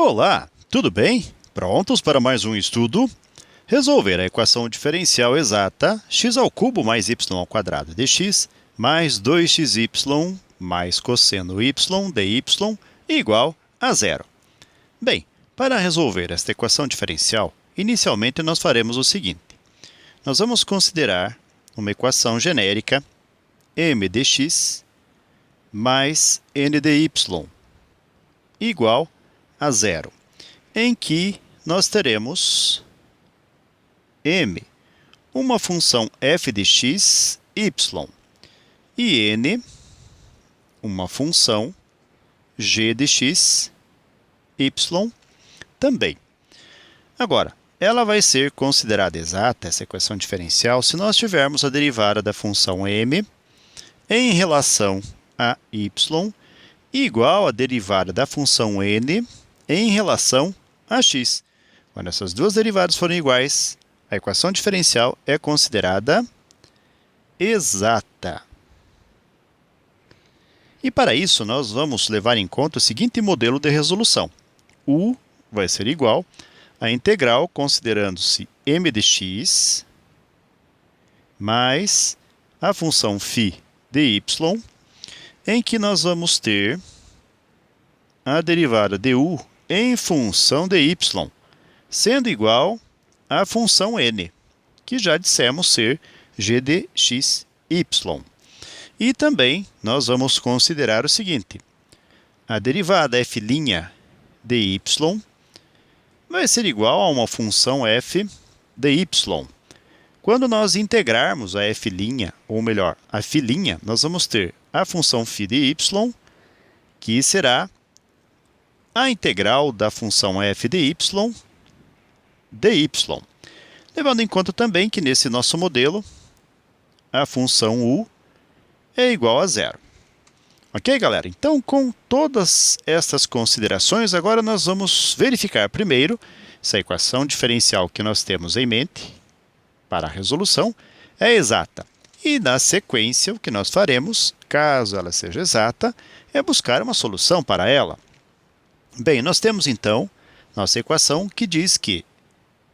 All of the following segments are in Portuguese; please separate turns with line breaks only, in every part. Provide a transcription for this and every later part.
Olá, tudo bem? Prontos para mais um estudo? Resolver a equação diferencial exata x² mais y² dx mais 2xy mais cosseno y dy igual a zero. Bem, para resolver esta equação diferencial, inicialmente nós faremos o seguinte. Nós vamos considerar uma equação genérica m dx mais n dy igual a zero, em que nós teremos m, uma função f de x, y, e n, uma função g de x, y, também. Agora, ela vai ser considerada exata, essa equação diferencial, se nós tivermos a derivada da função m em relação a y igual à derivada da função n em relação a x. Quando essas duas derivadas forem iguais, a equação diferencial é considerada exata. E para isso, nós vamos levar em conta o seguinte modelo de resolução. U vai ser igual a integral, considerando-se m de x, mais a função φ de y, em que nós vamos ter a derivada de u em função de y, sendo igual à função n, que já dissemos ser g de x, y. E também nós vamos considerar o seguinte, a derivada f' de y vai ser igual a uma função f de y. Quando nós integrarmos a f', ou melhor, a φ', nós vamos ter a função φ de y, que será a integral da função f de y, dy. Levando em conta também que nesse nosso modelo, a função u é igual a zero. Ok, galera? Então, com todas estas considerações, agora nós vamos verificar primeiro se a equação diferencial que nós temos em mente para a resolução é exata. E, na sequência, o que nós faremos, caso ela seja exata, é buscar uma solução para ela. Bem, nós temos, então, nossa equação que diz que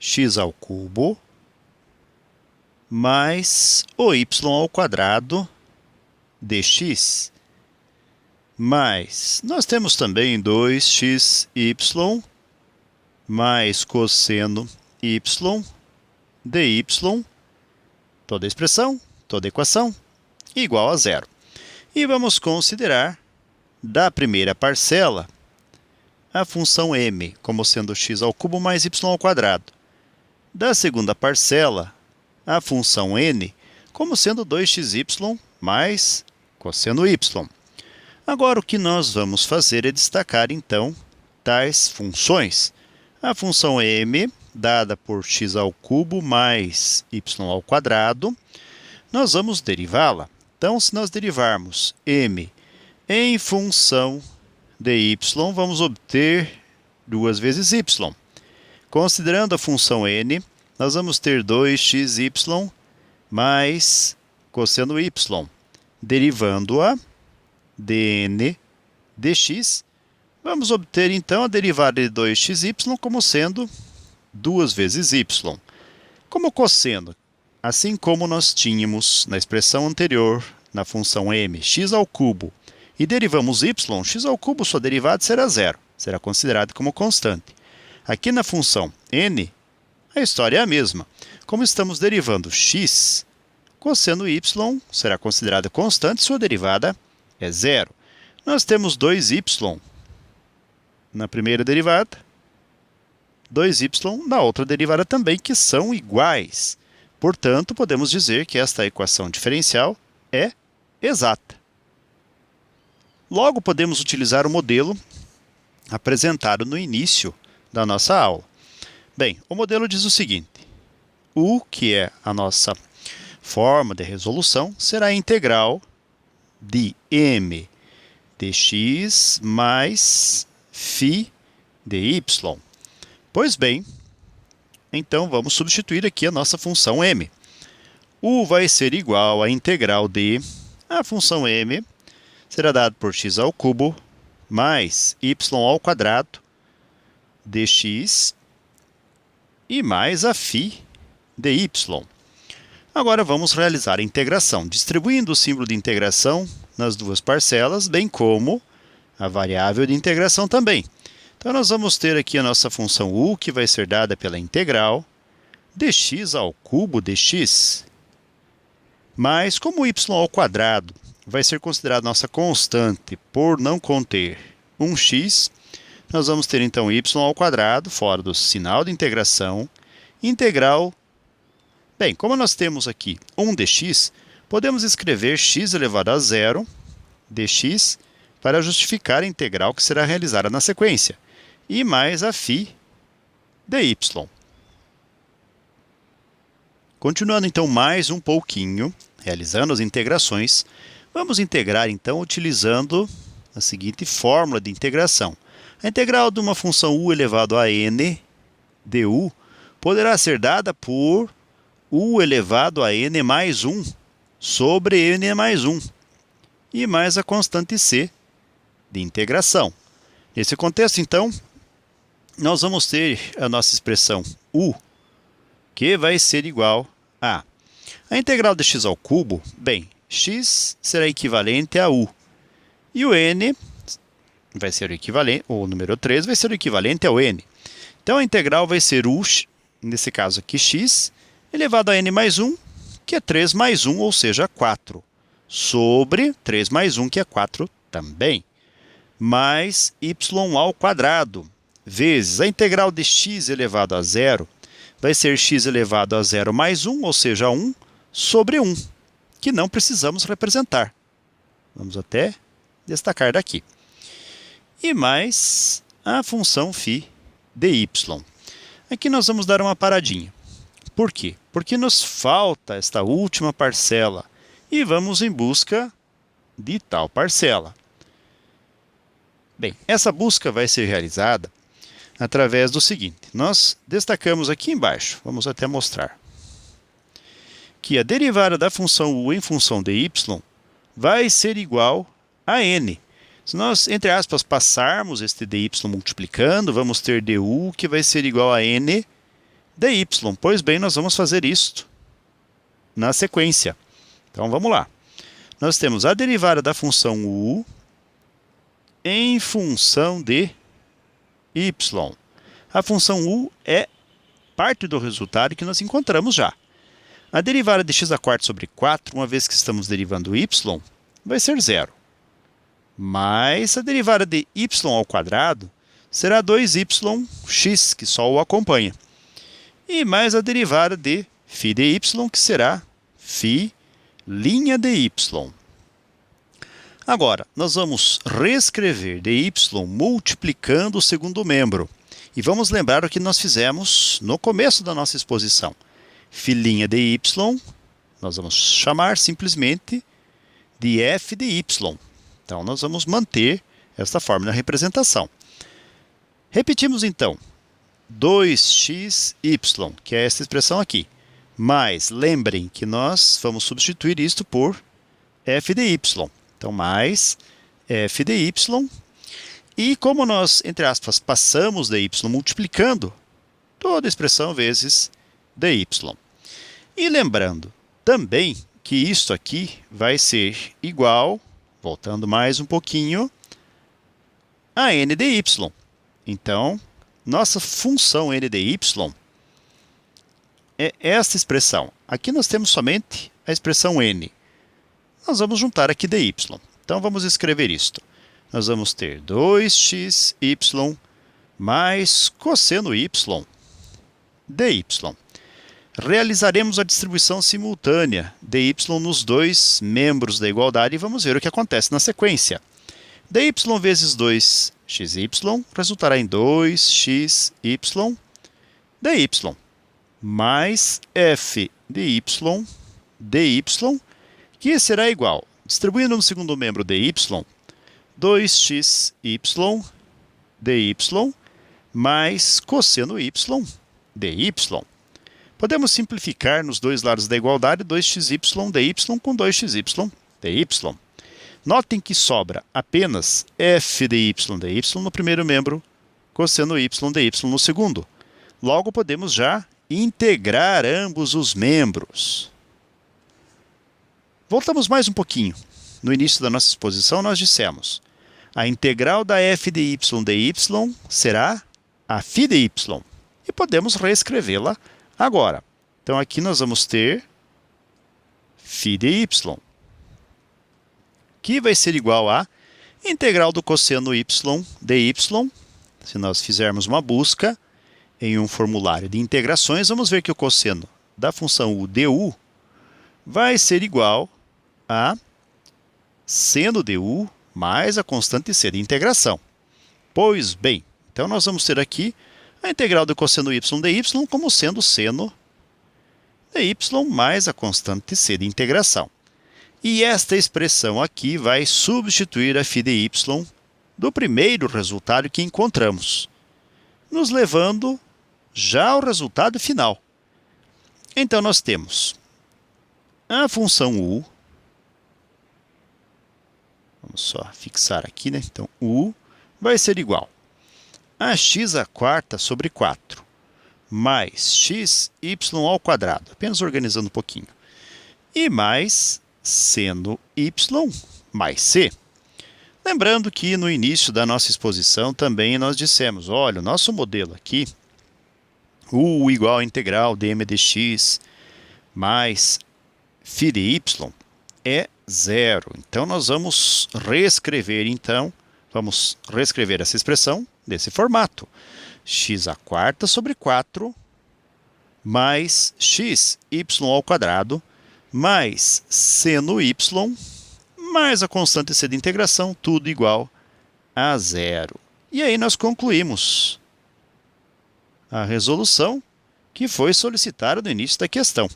x² mais o y² dx, mais, nós temos também 2xy mais cosseno y dy, toda expressão, toda equação, igual a zero. E vamos considerar, da primeira parcela, a função m como sendo x² mais y². Da segunda parcela, a função n como sendo 2xy mais cosseno y. Agora, o que nós vamos fazer é destacar, então, tais funções. A função m, dada por x² mais y², nós vamos derivá-la. Então, se nós derivarmos m em função de y, vamos obter 2 vezes y. Considerando a função n, nós vamos ter 2xy mais cosseno y, derivando-a dn dx, vamos obter então a derivada de 2xy como sendo 2 vezes y. Como cosseno, assim como nós tínhamos na expressão anterior, na função m, x², e derivamos y, x², sua derivada será zero, será considerado como constante. Aqui na função n, a história é a mesma. Como estamos derivando x, cosseno y será considerada constante, sua derivada é zero. Nós temos 2y na primeira derivada, 2y na outra derivada também, que são iguais. Portanto, podemos dizer que esta equação diferencial é exata. Logo, podemos utilizar o modelo apresentado no início da nossa aula. Bem, o modelo diz o seguinte, u, que é a nossa forma de resolução, será a integral de m dx mais φ de y. Pois bem, então vamos substituir aqui a nossa função m. U vai ser igual à integral de a função m será dado por x² mais y² dx e mais a φ dy. Agora vamos realizar a integração, distribuindo o símbolo de integração nas duas parcelas, bem como a variável de integração também. Então, nós vamos ter aqui a nossa função u, que vai ser dada pela integral dx ao cubo dx, mas como y ao quadrado vai ser considerado nossa constante por não conter um x, nós vamos ter então y ao quadrado, fora do sinal de integração, integral. Bem, como nós temos aqui 1 dx, podemos escrever x elevado a zero dx para justificar a integral que será realizada na sequência, e mais a φ dy. Continuando então mais um pouquinho, realizando as integrações, vamos integrar então utilizando a seguinte fórmula de integração. A integral de uma função u elevado a n du poderá ser dada por u elevado a n mais 1 sobre n mais 1 e mais a constante c de integração. Nesse contexto, então, nós vamos ter a nossa expressão u, que vai ser igual a integral de x ao cubo. Bem, x será equivalente a u, e o n vai ser o equivalente, o número 3 vai ser o equivalente ao n. Então, a integral vai ser u, nesse caso aqui, x, elevado a n mais 1, que é 3 mais 1, ou seja, 4, sobre 3 mais 1, que é 4 também, mais y ao quadrado, vezes a integral de x elevado a zero, vai ser x elevado a zero mais 1, ou seja, 1, sobre 1, que não precisamos representar. Vamos até destacar daqui. E mais a função φ dy. Aqui nós vamos dar uma paradinha. Por quê? Porque nos falta esta última parcela e vamos em busca de tal parcela. Bem, essa busca vai ser realizada através do seguinte. Nós destacamos aqui embaixo, vamos até mostrar, que a derivada da função u em função de y vai ser igual a n. Se nós, entre aspas, passarmos este dy multiplicando, vamos ter du que vai ser igual a n dy. Pois bem, nós vamos fazer isto na sequência. Então, vamos lá. Nós temos a derivada da função u em função de y. A função u é parte do resultado que nós encontramos já. A derivada de x² sobre 4, uma vez que estamos derivando y, vai ser zero. Mas a derivada de y ao quadrado será 2yx, que só o acompanha. E mais a derivada de φ dy, que será φ' dy. Agora, nós vamos reescrever dy multiplicando o segundo membro. E vamos lembrar o que nós fizemos no começo da nossa exposição. Φ' dy, nós vamos chamar simplesmente de f dy. Então, nós vamos manter esta forma de representação. Repetimos, então, 2xy, que é esta expressão aqui. Mas, lembrem que nós vamos substituir isto por f dy. Então, mais f dy. E como nós, entre aspas, passamos dy multiplicando, toda a expressão vezes dy. E lembrando também que isto aqui vai ser igual, voltando mais um pouquinho, a n dy. Então, nossa função n dy é esta expressão. Aqui nós temos somente a expressão n. Nós vamos juntar aqui dy. Então, vamos escrever isto. Nós vamos ter 2xy mais cosseno y dy. Realizaremos a distribuição simultânea dy nos dois membros da igualdade e vamos ver o que acontece na sequência. dy vezes 2xy resultará em 2xy dy, mais f dy dy, que será igual, distribuindo no segundo membro dy, 2xy dy, mais cosseno y dy. Podemos simplificar nos dois lados da igualdade 2xy dy com 2xy dy. Notem que sobra apenas f dy dy no primeiro membro cosseno y dy no segundo. Logo, podemos já integrar ambos os membros. Voltamos mais um pouquinho. No início da nossa exposição, nós dissemos: a integral da f de y dy será a φ de y. E podemos reescrevê-la agora. Então, aqui nós vamos ter φ de y, que vai ser igual a integral do cosseno y dy. Se nós fizermos uma busca em um formulário de integrações, vamos ver que o cosseno da função u du vai ser igual a seno du mais a constante c de integração. Pois bem, então nós vamos ter aqui a integral do cosseno y dy como sendo seno dy mais a constante c de integração. E esta expressão aqui vai substituir a φ de y do primeiro resultado que encontramos, nos levando já ao resultado final. Então, nós temos a função u. Vamos só fixar aqui, né? Então, u vai ser igual a x² sobre 4 mais xy ao quadrado. Apenas organizando um pouquinho. E mais seno y mais c. Lembrando que no início da nossa exposição também nós dissemos, olha, o nosso modelo aqui, u igual a integral dm dx mais φ de y é zero. Então, nós vamos reescrever, essa expressão desse formato. x² sobre 4 mais xy ao quadrado mais seno y mais a constante c de integração, tudo igual a zero. E aí nós concluímos a resolução que foi solicitada no início da questão.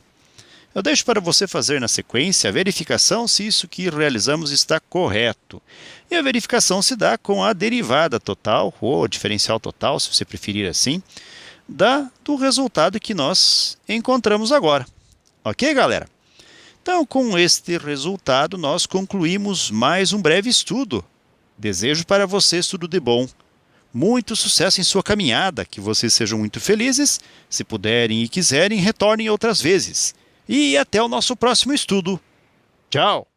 Eu deixo para você fazer na sequência a verificação se isso que realizamos está correto. E a verificação se dá com a derivada total, ou diferencial total, se você preferir assim, do resultado que nós encontramos agora. Ok, galera? Então, com este resultado, nós concluímos mais um breve estudo. Desejo para vocês tudo de bom. Muito sucesso em sua caminhada, que vocês sejam muito felizes. Se puderem e quiserem, retornem outras vezes. E até o nosso próximo estudo. Tchau!